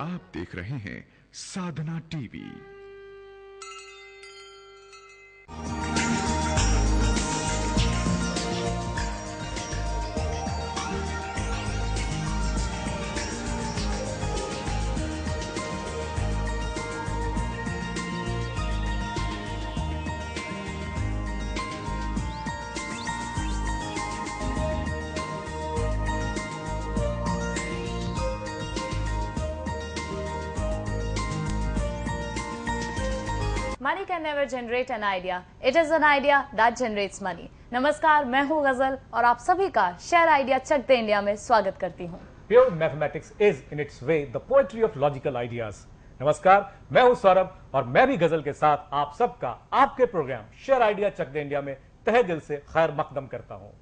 आप देख रहे हैं साधना TV. Money can never generate an idea. It is an idea that generates money. नमस्कार, मैं हूँ गजल और आप सभी का शेयर आइडिया चक दे इंडिया में स्वागत करती हूँ। Pure mathematics is in its way the poetry of logical ideas. नमस्कार, मैं हूँ सौरभ और मैं भी गजल के साथ आप सबका आपके प्रोग्राम शेयर आइडिया चक दे इंडिया में तहे दिल से खैर मकदम करता हूँ।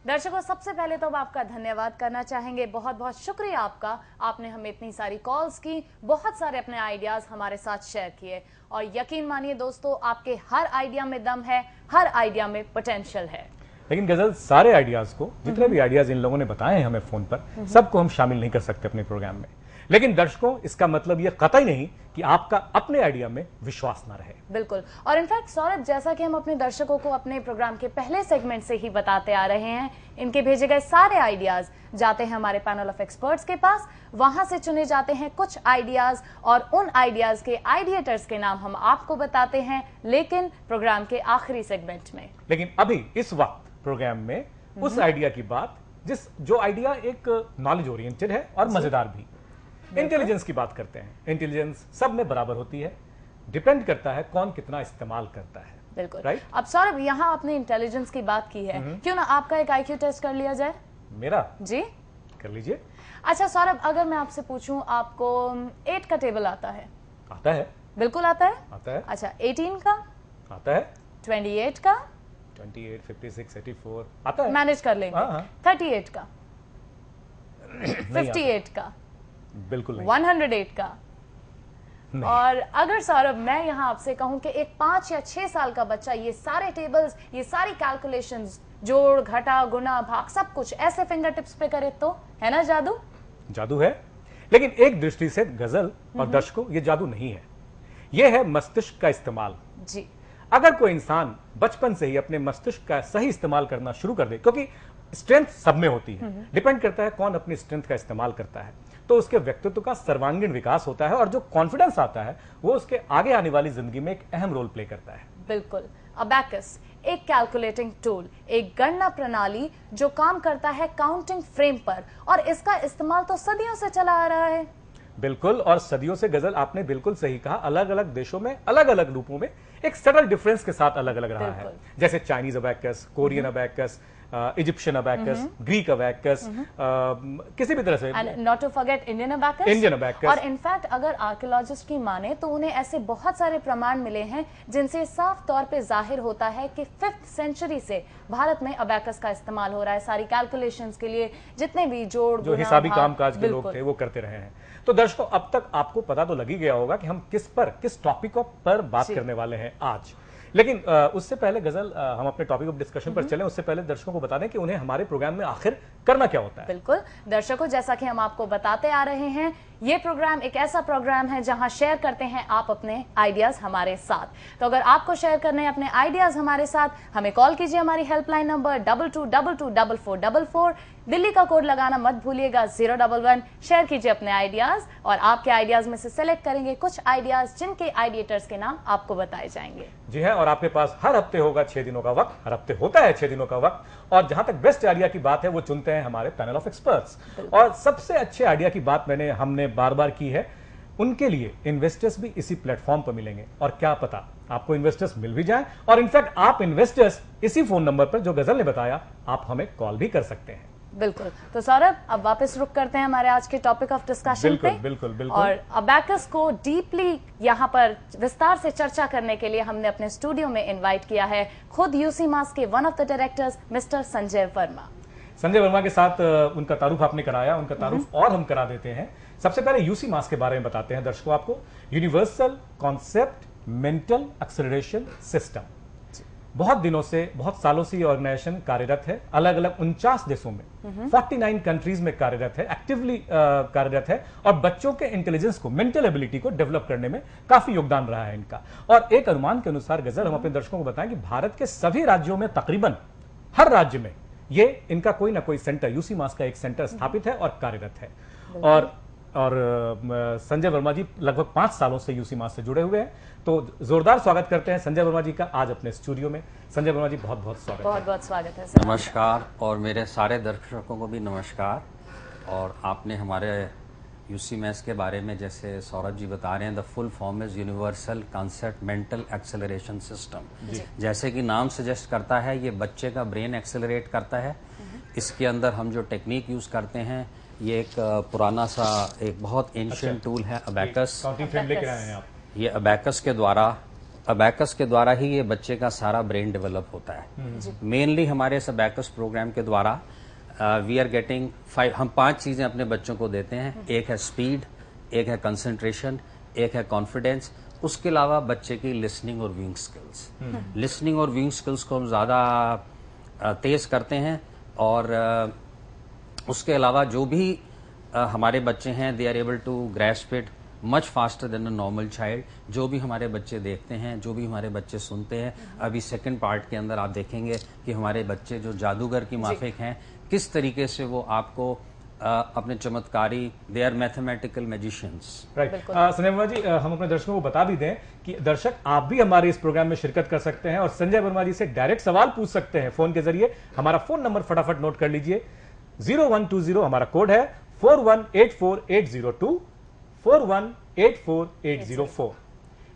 दर्शकों, सबसे पहले तो हम आपका धन्यवाद करना चाहेंगे। बहुत बहुत शुक्रिया आपका, आपने हमें इतनी सारी कॉल्स की, बहुत सारे अपने आइडियाज हमारे साथ शेयर किए और यकीन मानिए दोस्तों, आपके हर आइडिया में दम है, हर आइडिया में पोटेंशियल है। लेकिन गजल, सारे आइडियाज को, जितने भी आइडियाज इन लोगों ने बताए हैं हमें फोन पर, सबको हम शामिल नहीं कर सकते अपने प्रोग्राम में। लेकिन दर्शकों, इसका मतलब यह कतई नहीं कि आपका अपने आइडिया में विश्वास ना रहे। बिल्कुल, और इनफैक्ट सौरभ, जैसा कि हम अपने दर्शकों को अपने प्रोग्राम के पहले सेगमेंट से ही बताते आ रहे हैं, इनके भेजे गए सारे आइडियाज जाते हैं हमारे पैनल ऑफ एक्सपर्ट्स के पास। वहां से चुने जाते हैं कुछ आइडियाज और उन आइडियाज के आइडिएटर्स के नाम हम आपको बताते हैं, लेकिन प्रोग्राम के आखिरी सेगमेंट में। लेकिन अभी इस वक्त प्रोग्राम में उस आइडिया की बात जो आइडिया एक नॉलेज ओरिएंटेड है और मजेदार भी। इंटेलिजेंस की बात करते हैं। इंटेलिजेंस सब में बराबर होती है, डिपेंड करता है कौन कितना इस्तेमाल करता है। बिल्कुल, राइट। अब सौरभ, यहाँ आपने इंटेलिजेंस की बात की है, क्यों ना आपका एक आईक्यू टेस्ट कर लिया जाए? मेरा? जी कर लीजिए। अच्छा सौरभ, अगर मैं आपसे पूछूं, आपको 8 का टेबल आता है? आता है। बिल्कुल आता है। आता है। अच्छा, 18 का? आता है। 28 का? 28, 56, 84 आता है। मैनेज कर लेंगे। 38 का? 58 का? बिल्कुल नहीं। 108 का? नहीं। और अगर सौरभ, मैं यहाँ आपसे कहूं कि एक 5 या 6 साल का बच्चा ये सारे टेबल्स, ये सारी कैलकुलेशंस, जोड़ घटा गुना भाग, सब कुछ ऐसे फिंगर टिप्स पे करे तो है ना जादू? जादू है, लेकिन एक दृष्टि से गजल और दर्शकों, ये जादू नहीं है, ये है मस्तिष्क का इस्तेमाल। जी, अगर कोई इंसान बचपन से ही अपने मस्तिष्क का सही इस्तेमाल करना शुरू कर दे, क्योंकि स्ट्रेंथ सब में होती है, डिपेंड करता है कौन अपनी स्ट्रेंथ का इस्तेमाल करता है, तो उसके व्यक्तित्व का सर्वांगीण विकास होता है और जो कॉन्फिडेंस आता है वो उसके आगे आने वाली जिंदगी में एक अहम रोल प्ले करता है। बिल्कुल। अबैकस एक कैलकुलेटिंग टूल, एक गणना प्रणाली जो काम करता है काउंटिंग फ्रेम पर, और इसका इस्तेमाल तो सदियों से चला आ रहा है। बिल्कुल, और सदियों से गजल, आपने बिल्कुल सही कहा, अलग अलग देशों में अलग अलग रूपों में एक सटल डिफरेंस के साथ अलग अलग रहा है। जैसे Chinese abacus, Korean abacus, Egyptian abacus, Greek abacus, किसी भी तरह से, not to forget Indian abacus. Indian abacus. और इनफैक्ट अगर आर्कियोलॉजिस्ट की माने तो उन्हें ऐसे बहुत सारे प्रमाण मिले हैं जिनसे साफ तौर पे जाहिर होता है कि 5th सेंचुरी से भारत में अबैकस का इस्तेमाल हो रहा है सारी कैलकुलेशंस के लिए। जितने भी जोड़ जो हिसाबी कामकाज के लोग थे वो करते रहे हैं। तो दर्शकों, अब तक आपको पता तो लग ही गया होगा कि हम किस टॉपिक पर बात करने वाले हैं आज। लेकिन उससे पहले गजल, हम अपने टॉपिक ऑफ डिस्कशन पर चलें, उससे पहले दर्शकों को बता दें कि उन्हें हमारे प्रोग्राम में आखिर करना क्या होता है। बिल्कुल दर्शकों, जैसा कि हम आपको बताते आ रहे हैं, ये प्रोग्राम एक ऐसा प्रोग्राम है जहां शेयर करते हैं आप अपने आइडियाज हमारे साथ। तो अगर आपको शेयर करने हैं अपने आइडियाज हमारे साथ, हमें कॉल कीजिए हमारी हेल्पलाइन नंबर 22224444। दिल्ली का कोड लगाना मत भूलिएगा 011। शेयर कीजिए अपने आइडियाज और आपके आइडियाज में से सेलेक्ट करेंगे कुछ आइडियाज जिनके आइडिएटर्स के नाम आपको बताए जाएंगे। जी है, और आपके पास हर हफ्ते होगा 6 दिनों का वक्त, हर हफ्ते होता है 6 दिनों का वक्त, और जहां तक बेस्ट आइडिया की बात है वो चुनते हैं हमारे पैनल ऑफ एक्सपर्ट्स। और सबसे अच्छे आइडिया की बात हमने बार बार की है, उनके लिए इन्वेस्टर्स भी इसी प्लेटफॉर्म पर मिलेंगे, और क्या पता आपको इन्वेस्टर्स मिल भी जाए, और इनफैक्ट आप इन्वेस्टर्स इसी फोन नंबर पर जो गजल ने बताया, आप हमें कॉल भी कर सकते हैं। बिल्कुल। तो सौरभ, अब वापस रुक करते हैं हमारे आज के टॉपिक ऑफ डिस्कशन पे। बिल्कुल बिल्कुल। और अबैकस को डीपली यहाँ पर विस्तार से चर्चा करने के लिए हमने अपने स्टूडियो में इनवाइट किया है खुद यूसी मास के one of the directors mister Sanjay Verma. Sanjay Verma के साथ उनका तारुफ आपने कराया, उनका तारुफ और हम करा देते हैं। सबसे पहले यूसी मास के बारे में बताते हैं दर्शकों आपको। Universal concept mental acceleration system. बहुत दिनों से, बहुत सालों से ये ऑर्गेनाइजेशन कार्यरत है, अलग अलग 49 देशों में 49 कंट्रीज में कार्यरत है, एक्टिवली कार्यरत है, और बच्चों के इंटेलिजेंस को, मेंटल एबिलिटी को डेवलप करने में काफी योगदान रहा है इनका। और एक अनुमान के अनुसार गजल, हम अपने दर्शकों को बताएं कि भारत के सभी राज्यों में, तकरीबन हर राज्य में ये इनका कोई ना कोई सेंटर, यूसी मास का एक सेंटर स्थापित है और कार्यरत है। और संजय वर्मा जी लगभग 5 सालों से यूसी मास से जुड़े हुए हैं, तो जोरदार स्वागत करते हैं संजय वर्मा जी का आज अपने स्टूडियो में। संजय वर्मा जी, बहुत बहुत स्वागत। बहुत बहुत स्वागत है सर। नमस्कार, और मेरे सारे दर्शकों को भी नमस्कार। और आपने हमारे यूसी मैथ्स के बारे में, जैसे सौरभ जी बता रहे हैं, the full form is universal concept mental acceleration system. जैसे कि नाम सजेस्ट करता है, ये बच्चे का ब्रेन एक्सेलरेट करता है। इसके अंदर हम जो टेक्निक यूज करते हैं, ये एक पुराना सा, एक बहुत एंशिएंट टूल है, अबैकस। ये अबैकस के द्वारा ही ये बच्चे का सारा ब्रेन डेवलप होता है। मेनली हमारे इस अबैकस प्रोग्राम के द्वारा वी आर गेटिंग 5, हम 5 चीजें अपने बच्चों को देते हैं। एक है स्पीड, एक है कंसंट्रेशन, एक है कॉन्फिडेंस, उसके अलावा बच्चे की लिसनिंग और व्यूइंग स्किल्स। लिसनिंग और व्यूइंग स्किल्स को हम ज्यादा तेज करते हैं, और उसके अलावा जो भी हमारे बच्चे हैं, they are able to grasp it much faster than a normal child. जो भी हमारे बच्चे देखते हैं, जो भी हमारे बच्चे सुनते हैं, अभी सेकंड पार्ट के अंदर आप देखेंगे कि हमारे बच्चे जो जादूगर की माफिक हैं, किस तरीके से वो आपको अपने चमत्कारी, they are mathematical magicians. Right. Sanjay Verma ji, हम अपने दर्शकों को बता भी दें कि दर्शक आप भी हमारे इस प्रोग्राम में शिरकत कर सकते हैं और संजय वर्मा जी से डायरेक्ट सवाल पूछ सकते हैं फोन के जरिए। हमारा फोन नंबर फटाफट नोट कर लीजिए, 0120 हमारा कोड है, 418480 418480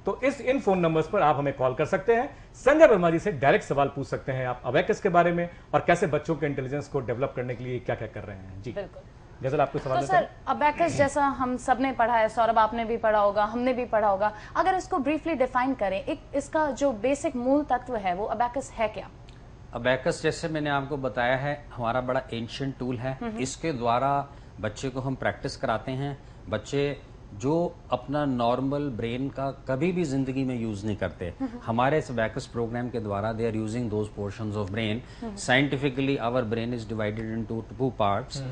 तो इन फोन नंबर्स पर आप हमें कॉल कर सकते हैं। संजय वर्मा जी से डायरेक्ट सवाल पूछ सकते हैं आप अबैकस के बारे में, और कैसे बच्चों के इंटेलिजेंस को डेवलप करने के लिए क्या क्या कर रहे हैं। जी बिल्कुल। गजल, आपको सवाल तो सर, अबैकस जैसा हम सबने पढ़ा है, सौरभ आपने भी पढ़ा होगा, हमने भी पढ़ा होगा, अगर इसको ब्रीफली डिफाइन करें, एक इसका जो बेसिक मूल तत्व है वो अबैकस है क्या? अबैकस, जैसे मैंने आपको बताया है, हमारा बड़ा एंशिएंट टूल है। इसके द्वारा बच्चे को हम प्रैक्टिस कराते हैं। बच्चे जो अपना नॉर्मल ब्रेन का कभी भी जिंदगी में यूज नहीं करते, हमारे इस अबैकस प्रोग्राम के द्वारा they are using those portions of brain. Scientifically our brain is divided into 2 parts,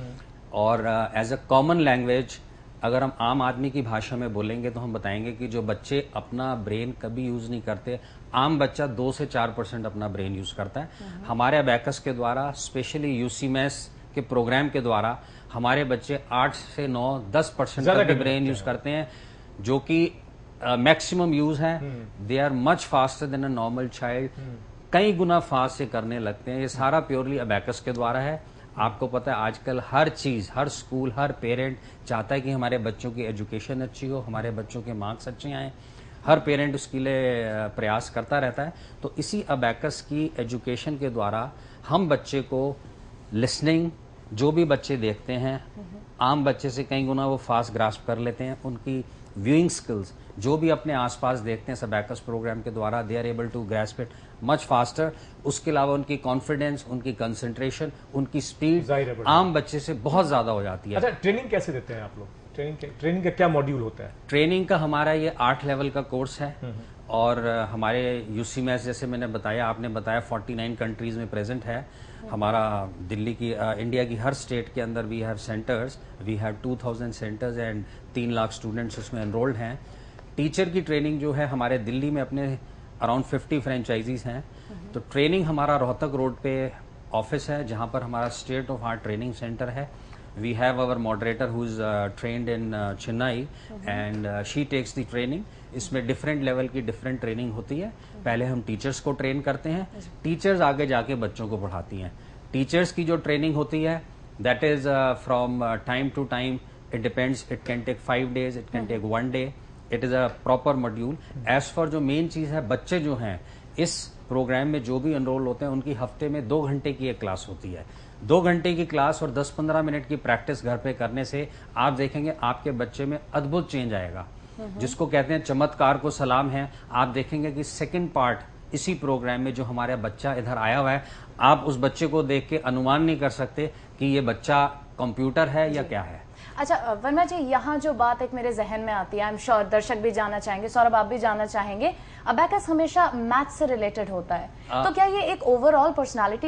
और एज अ कॉमन लैंग्वेज अगर हम आम आदमी की भाषा में बोलेंगे तो हम बताएंगे कि जो बच्चे अपना ब्रेन कभी यूज नहीं करते, आम बच्चा 2 से 4% अपना ब्रेन यूज करता है। हमारे अबैकस के द्वारा, स्पेशली यूसी मैथ्स के प्रोग्राम के द्वारा, हमारे बच्चे 8 से 9-10% तक ब्रेन यूज करते हैं, जो कि मैक्सिमम यूज है। They are much faster than a normal child, कई गुना फास्ट से करने लगते हैं। ये सारा प्योरली अबैकस के द्वारा है। आपको पता है आजकल हर चीज, हर स्कूल, हर पेरेंट चाहता है कि हमारे बच्चों की एजुकेशन अच्छी हो, हमारे बच्चों के मार्क्स अच्छे आए। हर पेरेंट उसके लिए प्रयास करता रहता है। तो इसी अबैकस की एजुकेशन के द्वारा हम बच्चे को लिसनिंग, जो भी बच्चे देखते हैं, आम बच्चे से कई गुना वो फास्ट ग्रास्प कर लेते हैं। उनकी व्यूइंग स्किल्स, जो भी अपने आसपास देखते हैं अबैकस प्रोग्राम के द्वारा, they are able to grasp it much faster. उसके अलावा उनकी कॉन्फिडेंस, उनकी कंसंट्रेशन, उनकी स्पीड आम बच्चे से बहुत ज्यादा हो जाती है। अच्छा, ट्रेनिंग कैसे देते हैं आप लोग? ट्रेनिंग का क्या मॉड्यूल होता है? ट्रेनिंग का हमारा ये 8 लेवल का कोर्स है, और हमारे यूसी मैथ्स, जैसे मैंने बताया, आपने बताया 49 कंट्रीज में प्रेजेंट है। हमारा दिल्ली की, इंडिया की हर स्टेट के अंदर we have centres, we have 2000 centres and 3 lakh students उसमें एनरोल्ड हैं। टीचर की ट्रेनिंग जो है, हमारे दिल्ली में अपने अराउंड 50 फ्रेंचाइजीज हैं। तो ट्रेनिंग हमारा रोहतक रोड पे ऑफिस है, जहां पर हमारा state of art training centre है। We have our moderator who is trained in Chennai, and she takes the training. इसमें डिफरेंट लेवल की डिफरेंट ट्रेनिंग होती है। पहले हम टीचर्स को ट्रेन करते हैं, टीचर्स आगे जाके बच्चों को पढ़ाती हैं। टीचर्स की जो ट्रेनिंग होती है, that is from time to time, it depends, it can take 5 days, it can take 1 day, it is a proper module. As for जो मेन चीज है, बच्चे जो हैं इस प्रोग्राम में जो भी एनरोल होते हैं, उनकी हफ्ते में 2 घंटे की एक क्लास होती है। 2 घंटे की क्लास और 10-15 मिनट की प्रैक्टिस घर पे करने से आप देखेंगे आपके बच्चे में अद्भुत चेंज आएगा, जिसको कहते हैं चमत्कार को सलाम है। आप देखेंगे कि सेकंड पार्ट इसी प्रोग्राम में जो हमारा बच्चा इधर आया हुआ है, आप उस बच्चे को देख के अनुमान नहीं कर सकते कि ये बच्चा कंप्यूटर है या क्या है। अच्छा वर्मा जी, यहाँ जो बात एक मेरे जहन में आती है, आई एम श्योर दर्शक भी जानना चाहेंगे, सौरभ आप भी जानना चाहेंगे, अबैकस हमेशा मैथ से रिलेटेड होता है, तो क्या ये एक ओवरऑल पर्सनालिटी